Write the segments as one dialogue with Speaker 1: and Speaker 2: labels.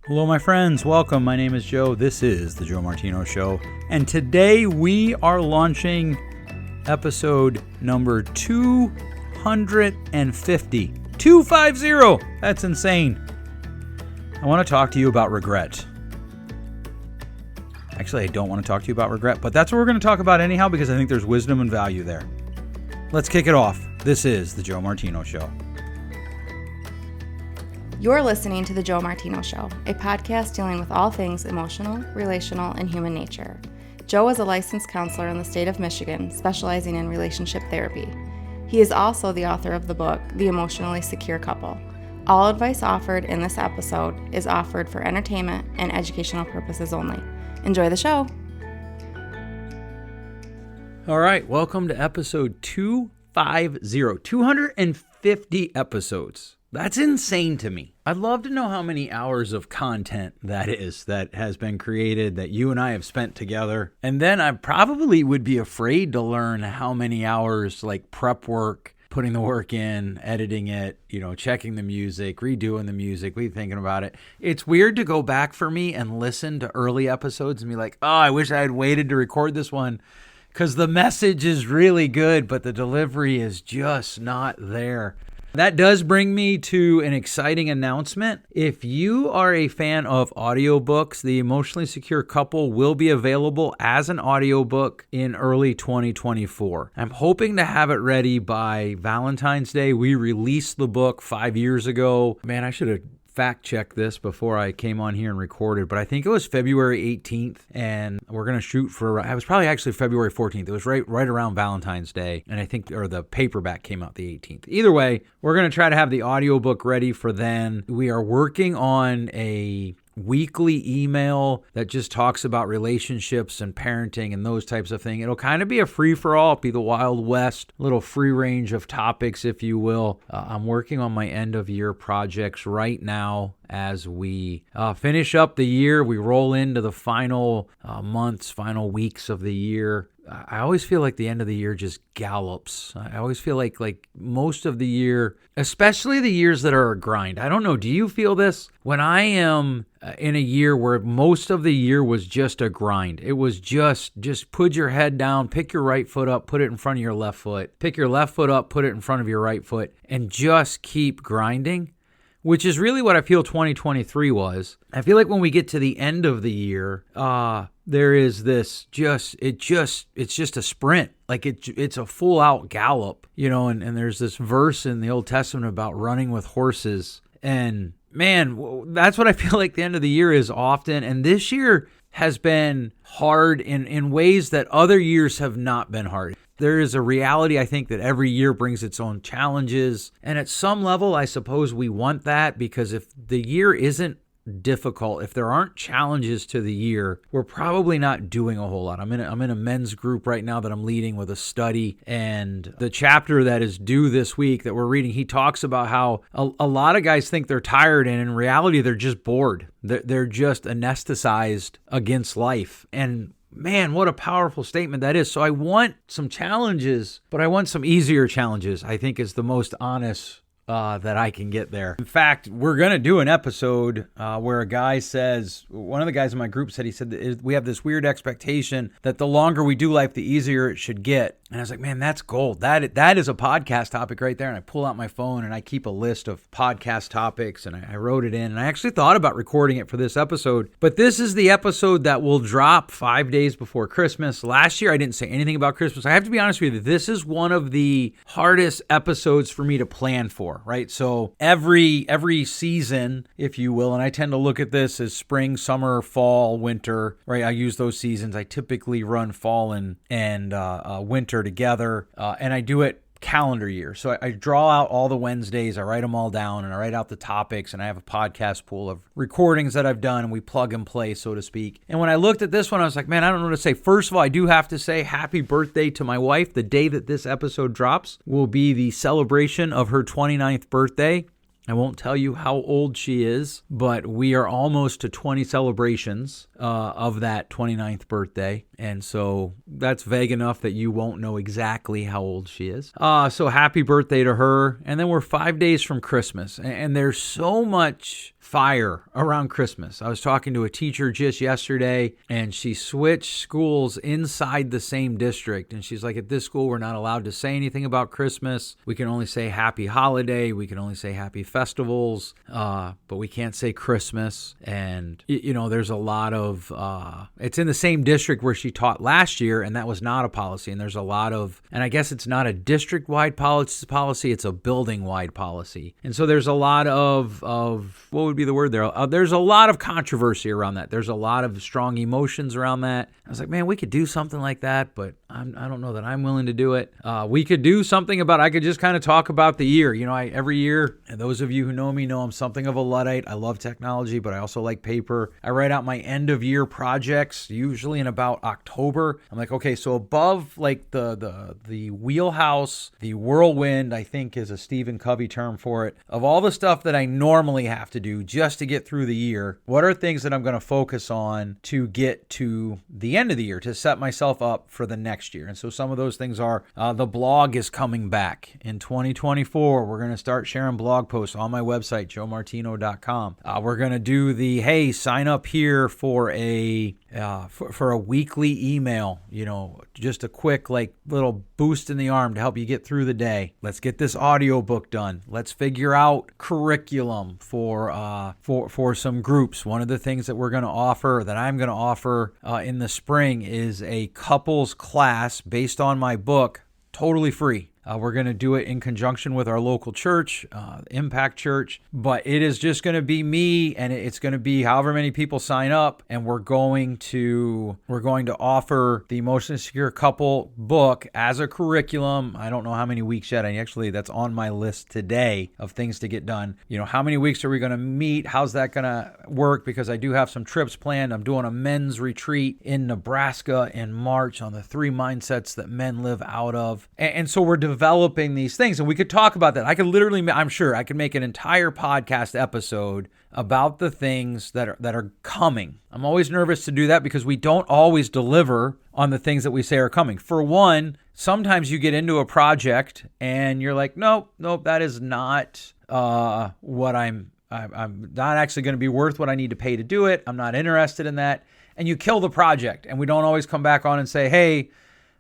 Speaker 1: Hello, my friends. Welcome. My name is Joe. This is the Joe Martino Show. And today we are launching episode number 250. 250! That's insane. I want to talk to you about regret. Actually, I don't want to talk to you about regret, but that's what we're going to talk about anyhow because I think there's wisdom and value there. Let's kick it off. This is the Joe Martino Show.
Speaker 2: You're listening to The Joe Martino Show, a podcast dealing with all things emotional, relational, and human nature. Joe is a licensed counselor in the state of Michigan, specializing in relationship therapy. He is also the author of the book, The Emotionally Secure Couple. All advice offered in this episode is offered for entertainment and educational purposes only. Enjoy the show.
Speaker 1: All right, welcome to episode 250. 250 episodes. That's insane to me. I'd love to know how many hours of content that is that has been created that you and I have spent together. And then I probably would be afraid to learn how many hours like prep work, putting the work in, editing it, checking the music, redoing the music, thinking about it. It's weird to go back for me and listen to early episodes and be like, oh, I wish I had waited to record this one because the message is really good, but the delivery is just not there. That does bring me to an exciting announcement. If you are a fan of audiobooks, The Emotionally Secure Couple will be available as an audiobook in early 2024. I'm hoping to have it ready by Valentine's Day. We released the book 5 years ago. Man, I should have fact-check this before I came on here and recorded, but I think it was February 18th, and we're going to shoot for, it was probably actually February 14th. It was right around Valentine's Day, and I think, or the paperback came out the 18th. Either way, we're going to try to have the audiobook ready for then. We are working on a weekly email that just talks about relationships and parenting and those types of things. It'll kind of be a free-for-all, be the Wild West, a little free range of topics, if you will. I'm working on my end-of-year projects right now as we finish up the year. We roll into the final months, final weeks of the year. I always feel like the end of the year just gallops. I always feel like most of the year, especially the years that are a grind. I don't know. Do you feel this? When I am in a year where most of the year was just a grind, it was just put your head down, pick your right foot up, put it in front of your left foot, pick your left foot up, put it in front of your right foot, and just keep grinding, which is really what I feel 2023 was. I feel like when we get to the end of the year, there is this it's just a sprint. Like it's a full out gallop, and there's this verse in the Old Testament about running with horses. And man, that's what I feel like the end of the year is often. And this year has been hard in ways that other years have not been hard. There is a reality, I think, that every year brings its own challenges. And at some level, I suppose we want that, because if the year isn't difficult, if there aren't challenges to the year, we're probably not doing a whole lot. I'm in a men's group right now that I'm leading with a study, and the chapter that is due this week that we're reading, he talks about how a lot of guys think they're tired, and in reality, they're just bored. They're just anesthetized against life. And man, what a powerful statement that is. So I want some challenges, but I want some easier challenges, I think, is the most honest that I can get there. In fact, we're going to do an episode where a guy says, one of the guys in my group said that we have this weird expectation that the longer we do life, the easier it should get. And I was like, man, that's gold. That is a podcast topic right there. And I pull out my phone and I keep a list of podcast topics, and I wrote it in. And I actually thought about recording it for this episode. But this is the episode that will drop 5 days before Christmas. Last year, I didn't say anything about Christmas. I have to be honest with you. This is one of the hardest episodes for me to plan for, right? So every season, if you will, and I tend to look at this as spring, summer, fall, winter, right? I use those seasons. I typically run fall and winter together, and I do it calendar year. So I draw out all the Wednesdays, I write them all down, and I write out the topics, and I have a podcast pool of recordings that I've done, and we plug and play, so to speak. And when I looked at this one, I was like, man, I don't know what to say. First of all, I do have to say happy birthday to my wife. The day that this episode drops will be the celebration of her 29th birthday. I won't tell you how old she is, but we are almost to 20 celebrations of that 29th birthday. And so that's vague enough that you won't know exactly how old she is. So happy birthday to her. And then we're 5 days from Christmas. And there's so much fire around Christmas. I was talking to a teacher just yesterday, and she switched schools inside the same district. And she's like, at this school, we're not allowed to say anything about Christmas. We can only say happy holiday. We can only say happy festivals, but we can't say Christmas. And, there's a lot of, it's in the same district where she taught last year, and that was not a policy. And there's a lot of, and I guess it's not a district-wide policy, it's a building-wide policy. And so there's a lot of what would be the word there? There's a lot of controversy around that. There's a lot of strong emotions around that. I was like, man, we could do something like that, but I don't know that I'm willing to do it. We could do something about, I could just kind of talk about the year. Every year, and those of you who know me know I'm something of a Luddite. I love technology, but I also like paper. I write out my end of year projects, usually in about October. I'm like, okay, so above like the wheelhouse, the whirlwind, I think is a Stephen Covey term for it, of all the stuff that I normally have to do just to get through the year, what are things that I'm going to focus on to get to the end of the year, to set myself up for the next year? And so some of those things are, the blog is coming back in 2024. We're going to start sharing blog posts on my website, joemartino.com. We're going to do the, hey, sign up here for a weekly email, just a quick little boost in the arm to help you get through the day. Let's get this audiobook done. Let's figure out curriculum for some groups. One of the things that I'm going to offer in the spring is a couples class based on my book, totally free. We're going to do it in conjunction with our local church, Impact Church, but it is just going to be me, and it's going to be however many people sign up, and we're going to offer the Emotionally Secure Couple book as a curriculum. I don't know how many weeks yet. That's on my list today of things to get done. How many weeks are we going to meet? How's that going to work? Because I do have some trips planned. I'm doing a men's retreat in Nebraska in March on the 3 mindsets that men live out of, and so we're developing these things, and we could talk about that. I'm sure I could make an entire podcast episode about the things that are coming. I'm always nervous to do that because we don't always deliver on the things that we say are coming. For one, sometimes you get into a project and you're like, nope, that is not what I'm not actually going to be worth what I need to pay to do it. I'm not interested in that. And you kill the project, and we don't always come back on and say, hey,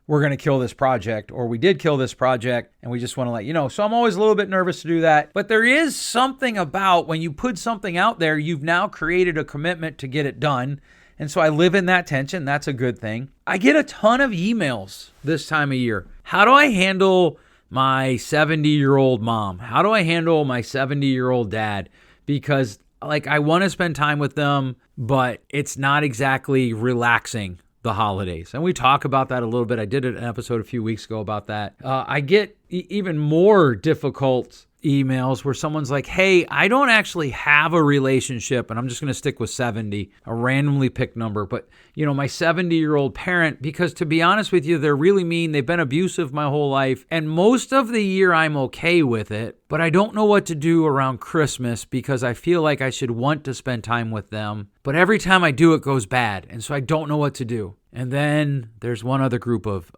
Speaker 1: we're going to kill this project, or we did kill this project, and we just want to let you know. So I'm always a little bit nervous to do that. But there is something about when you put something out there, you've now created a commitment to get it done. And so I live in that tension. That's a good thing. I get a ton of emails this time of year. How do I handle my 70-year-old mom? How do I handle my 70-year-old dad? Because I want to spend time with them, but it's not exactly relaxing the holidays. And we talk about that a little bit. I did an episode a few weeks ago about that. I get even more difficult emails where someone's like, hey, I don't actually have a relationship, and I'm just going to stick with 70, a randomly picked number. But, my 70-year-old parent, because to be honest with you, they're really mean. They've been abusive my whole life. And most of the year I'm okay with it, but I don't know what to do around Christmas because I feel like I should want to spend time with them. But every time I do, it goes bad. And so I don't know what to do. And then there's one other group of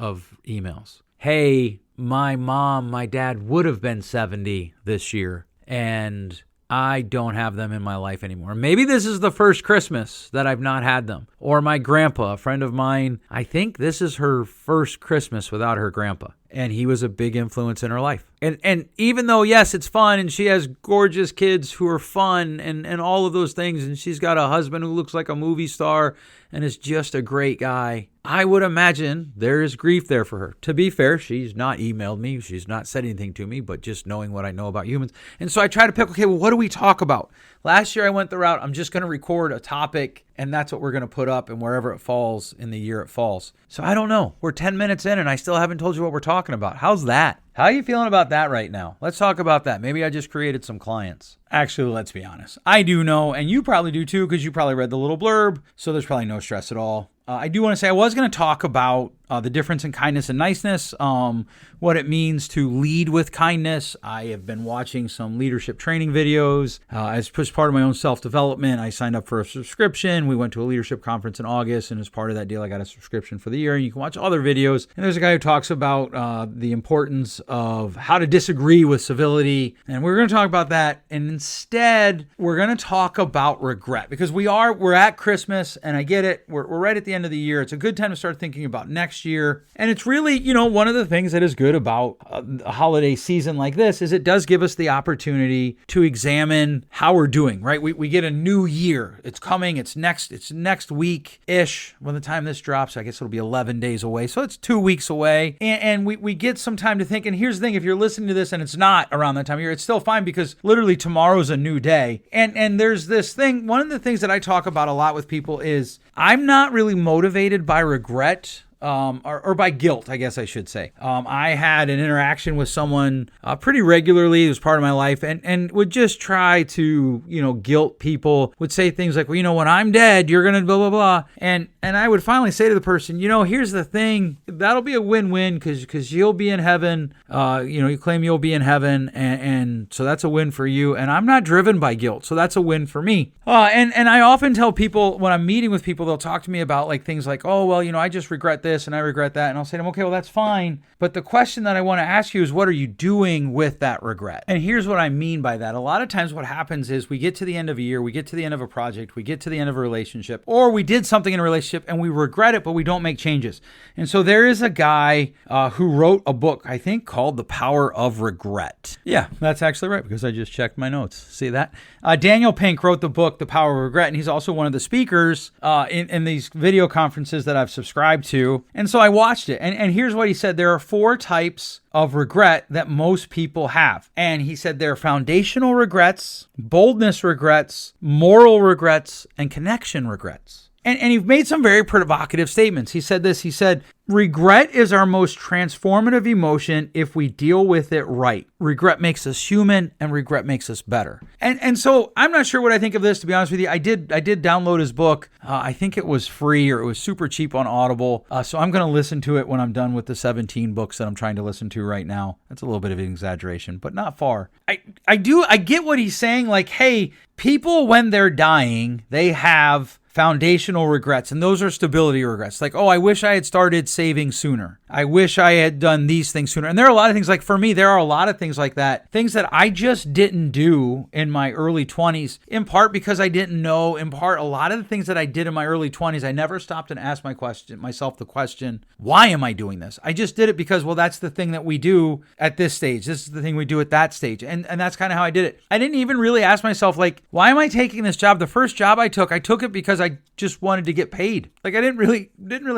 Speaker 1: emails. Hey, my mom, my dad would have been 70 this year, and I don't have them in my life anymore. Maybe this is the first Christmas that I've not had them. Or my grandpa, a friend of mine, I think this is her first Christmas without her grandpa. And he was a big influence in her life. And even though, yes, it's fun, and she has gorgeous kids who are fun and all of those things, and she's got a husband who looks like a movie star and is just a great guy, I would imagine there is grief there for her. To be fair, she's not emailed me. She's not said anything to me, but just knowing what I know about humans. And so I try to pick, okay, well, what do we talk about? Last year I went the route, I'm just going to record a topic, and that's what we're going to put up, and wherever it falls in the year it falls. So I don't know. We're 10 minutes in, and I still haven't told you what we're talking about. How's that? How are you feeling about that right now? Let's talk about that. Maybe I just created some clients. Actually, let's be honest. I do know, and you probably do too, because you probably read the little blurb, so there's probably no stress at all. I do want to say I was going to talk about the difference in kindness and niceness, what it means to lead with kindness. I have been watching some leadership training videos. As part of my own self-development, I signed up for a subscription. We went to a leadership conference in August, and as part of that deal, I got a subscription for the year. And you can watch other videos. And there's a guy who talks about the importance of how to disagree with civility. And we're going to talk about that. And instead, we're going to talk about regret, because we're at Christmas, and I get it. We're right at the end of the year. It's a good time to start thinking about next year. And it's really, one of the things that is good about a holiday season like this is it does give us the opportunity to examine how we're doing, right? We get a new year. It's coming. It's next week-ish when the time this drops. I guess it'll be 11 days away. So it's 2 weeks away. And we get some time to think. And here's the thing. If you're listening to this and it's not around that time of year, it's still fine, because literally tomorrow's a new day. And there's this thing. One of the things that I talk about a lot with people is I'm not really motivated by regret. Or by guilt, I guess I should say. I had an interaction with someone pretty regularly. It was part of my life, and would just try to, guilt people, would say things like, well, when I'm dead, you're going to blah, blah, blah. And I would finally say to the person, here's the thing, that'll be a win-win because you'll be in heaven. You claim you'll be in heaven. And so that's a win for you. And I'm not driven by guilt. So that's a win for me. And I often tell people when I'm meeting with people, they'll talk to me about like things like, oh, well, I just regret this and I regret that. And I'll say to them, okay, well, that's fine. But the question that I want to ask you is, what are you doing with that regret? And here's what I mean by that. A lot of times what happens is we get to the end of a year, we get to the end of a project, we get to the end of a relationship, or we did something in a relationship and we regret it, but we don't make changes. And so there is a guy who wrote a book, I think, called The Power of Regret. Yeah, that's actually right, because I just checked my notes. See that? Daniel Pink wrote the book, The Power of Regret, and he's also one of the speakers in these video conferences that I've subscribed to. And so I watched it. And here's what he said. There are 4 types of regret that most people have. And he said there are foundational regrets, boldness regrets, moral regrets, and connection regrets. And he made some very provocative statements. He said this. He said, regret is our most transformative emotion if we deal with it right. Regret makes us human, and regret makes us better. And so I'm not sure what I think of this, to be honest with you. I did download his book. I think it was free, or it was super cheap on Audible. So I'm going to listen to it when I'm done with the 17 books that I'm trying to listen to right now. That's a little bit of an exaggeration, but not far. I get what he's saying. Like, hey, people, when they're dying, they have foundational regrets, and those are stability regrets. Like, oh, I wish I had started saving sooner. I wish I had done these things sooner. And there are a lot of things, like for me, there are a lot of things like that, things that I just didn't do in my early 20s, in part because I didn't know, in part, a lot of the things that I did in my early 20s, I never stopped and asked myself the question, why am I doing this? I just did it because, well, that's the thing that we do at this stage. This is the thing we do at that stage. And that's kind of how I did it. I didn't even really ask myself, like, why am I taking this job? The first job I took it because I just wanted to get paid. Like, I didn't really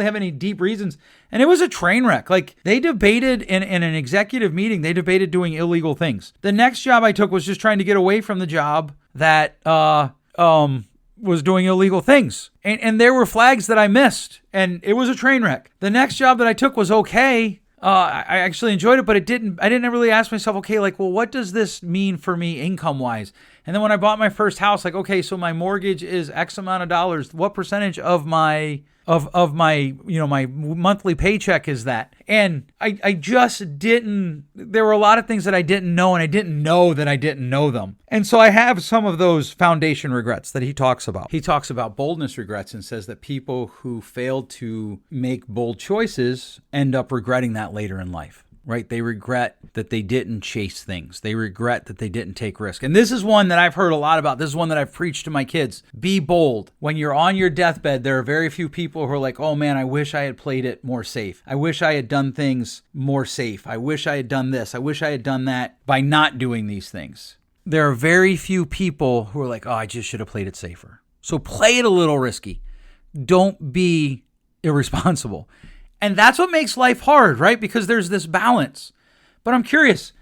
Speaker 1: have any deep reasons. And it was a train wreck. Like, they debated in an executive meeting, they debated doing illegal things. The next job I took was just trying to get away from the job that was doing illegal things. And there were flags that I missed, and it was a train wreck. The next job that I took was okay. I actually enjoyed it, but I didn't really ask myself, okay, like, well, what does this mean for me income-wise? And then when I bought my first house, like, okay, so my mortgage is X amount of dollars. What percentage of my my monthly paycheck is that? And I just didn't, there were a lot of things that I didn't know, and I didn't know that I didn't know them. And so I have some of those foundation regrets that he talks about. He talks about boldness regrets and says that people who fail to make bold choices end up regretting that later in life. Right? They regret that they didn't chase things. They regret that they didn't take risk. And this is one that I've heard a lot about. This is one that I've preached to my kids. Be bold. When you're on your deathbed, there are very few people who are like, oh man, I wish I had played it more safe. I wish I had done things more safe. I wish I had done this. I wish I had done that by not doing these things. There are very few people who are like, oh, I just should have played it safer. So play it a little risky. Don't be irresponsible. And that's what makes life hard, right? Because there's this balance. But I'm curious,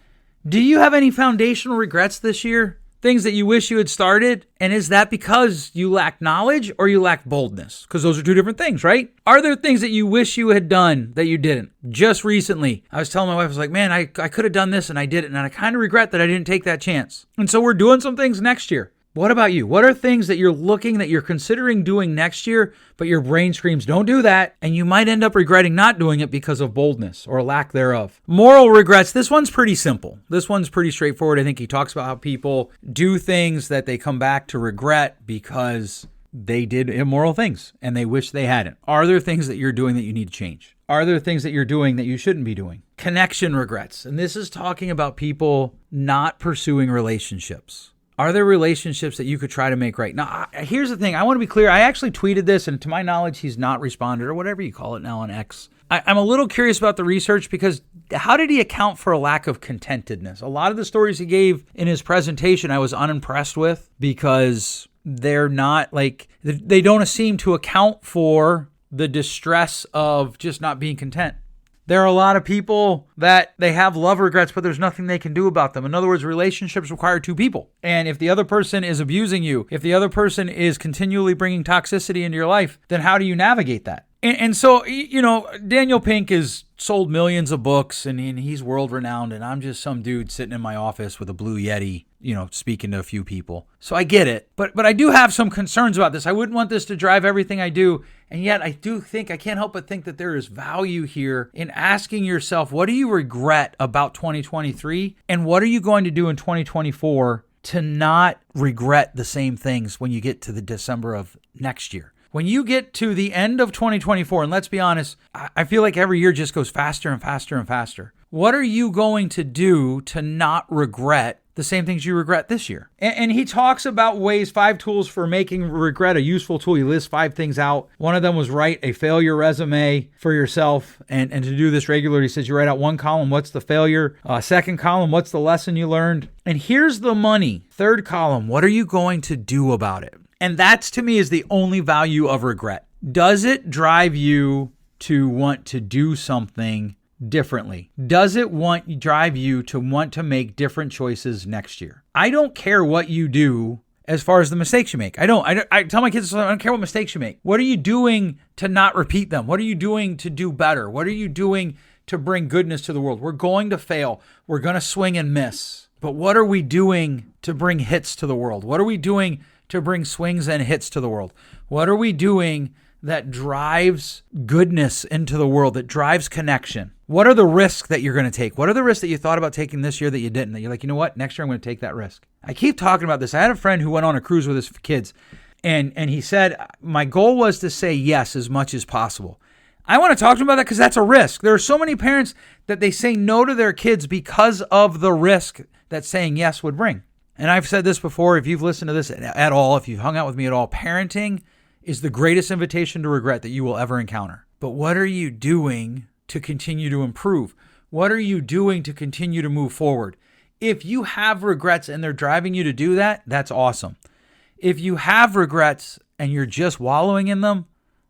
Speaker 1: do you have any foundational regrets this year? Things that you wish you had started? And is that because you lack knowledge or you lack boldness? Because those are two different things, right? Are there things that you wish you had done that you didn't? Just recently, I was telling my wife, I was like, man, I could have done this and I didn't. And I kind of regret that I didn't take that chance. And so we're doing some things next year. What about you? What are things that you're considering doing next year, but your brain screams, don't do that, and you might end up regretting not doing it because of boldness or lack thereof? Moral regrets. This one's pretty simple. This one's pretty straightforward. I think he talks about how people do things that they come back to regret because they did immoral things and they wish they hadn't. Are there things that you're doing that you need to change? Are there things that you're doing that you shouldn't be doing? Connection regrets. And this is talking about people not pursuing relationships. Are there relationships that you could try to make right? Now, here's the thing. I want to be clear. I actually tweeted this, and to my knowledge, he's not responded, or whatever you call it now on X. I'm a little curious about the research because how did he account for a lack of contentedness? A lot of the stories he gave in his presentation I was unimpressed with because they're not they don't seem to account for the distress of just not being content. There are a lot of people that they have love regrets, but there's nothing they can do about them. In other words, relationships require two people. And if the other person is abusing you, if the other person is continually bringing toxicity into your life, then how do you navigate that? And so, Daniel Pink has sold millions of books and he's world renowned. And I'm just some dude sitting in my office with a blue Yeti, speaking to a few people. So I get it. But I do have some concerns about this. I wouldn't want this to drive everything I do. And yet I can't help but think that there is value here in asking yourself, what do you regret about 2023? And what are you going to do in 2024 to not regret the same things when you get to the December of next year? When you get to the end of 2024, and let's be honest, I feel like every year just goes faster and faster and faster. What are you going to do to not regret the same things you regret this year? And he talks about 5 tools for making regret a useful tool. He lists 5 things out. One of them was write a failure resume for yourself. And to do this regularly, he says you write out 1 column, what's the failure? Second column, what's the lesson you learned? And here's the money. Third column, what are you going to do about it? And that's, to me, is the only value of regret. Does it drive you to want to do something differently? Does it drive you to want to make different choices next year? I don't care what you do as far as the mistakes you make. I tell my kids, I don't care what mistakes you make. What are you doing to not repeat them? What are you doing to do better? What are you doing to bring goodness to the world? We're going to fail. We're going to swing and miss. But what are we doing to bring hits to the world? What are we doing to bring swings and hits to the world? What are we doing that drives goodness into the world, that drives connection? What are the risks that you're going to take? What are the risks that you thought about taking this year that you didn't? That you're like, you know what? Next year I'm going to take that risk. I keep talking about this. I had a friend who went on a cruise with his kids, and he said, my goal was to say yes as much as possible. I want to talk to him about that because that's a risk. There are so many parents that they say no to their kids because of the risk that saying yes would bring. And I've said this before, if you've listened to this at all, if you've hung out with me at all, parenting is the greatest invitation to regret that you will ever encounter. But what are you doing to continue to improve? What are you doing to continue to move forward? If you have regrets and they're driving you to do that, that's awesome. If you have regrets and you're just wallowing in them,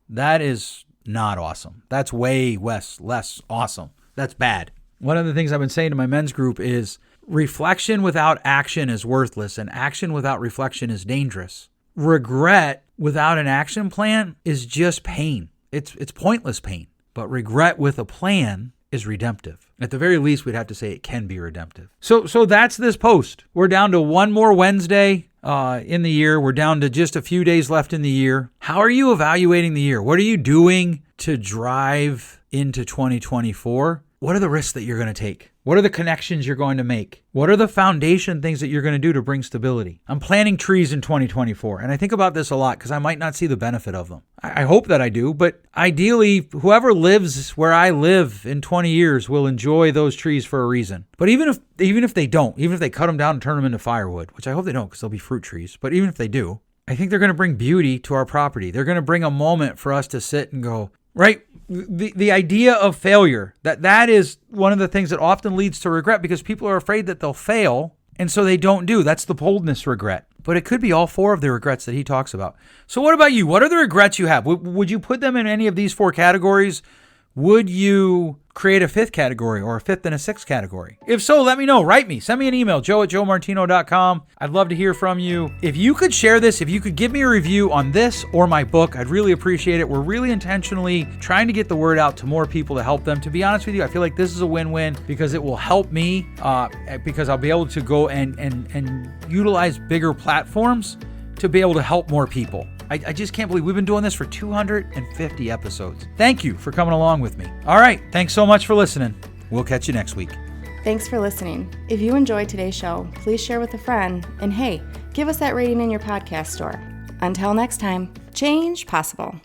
Speaker 1: that is not awesome. That's way less awesome. That's bad. One of the things I've been saying to my men's group is reflection without action is worthless, and action without reflection is dangerous. Regret without an action plan is just pain. It's pointless pain. But regret with a plan is redemptive. At the very least, we'd have to say it can be redemptive. So that's this post. We're down to one more Wednesday in the year. We're down to just a few days left in the year. How are you evaluating the year? What are you doing to drive into 2024? What are the risks that you're going to take? What are the connections you're going to make? What are the foundation things that you're going to do to bring stability? I'm planting trees in 2024, and I think about this a lot because I might not see the benefit of them. I hope that I do, but ideally, whoever lives where I live in 20 years will enjoy those trees for a reason. But even if they don't, even if they cut them down and turn them into firewood, which I hope they don't because they'll be fruit trees, but even if they do, I think they're going to bring beauty to our property. They're going to bring a moment for us to sit and go, right? The idea of failure, that is one of the things that often leads to regret because people are afraid that they'll fail, and so they don't do. That's the boldness regret. But it could be all 4 of the regrets that he talks about. So what about you? What are the regrets you have? Would you put them in any of these 4 categories? Would you create a fifth category or a fifth and a sixth category? If so, let me know. Write me. Send me an email, joe@joemartino.com. I'd love to hear from you. If you could share this, if you could give me a review on this or my book, I'd really appreciate it. We're really intentionally trying to get the word out to more people to help them. To be honest with you, I feel like this is a win-win because it will help me because I'll be able to go and utilize bigger platforms to be able to help more people. I just can't believe we've been doing this for 250 episodes. Thank you for coming along with me. All right. Thanks so much for listening. We'll catch you next week.
Speaker 2: Thanks for listening. If you enjoyed today's show, please share with a friend. And hey, give us that rating in your podcast store. Until next time, change possible.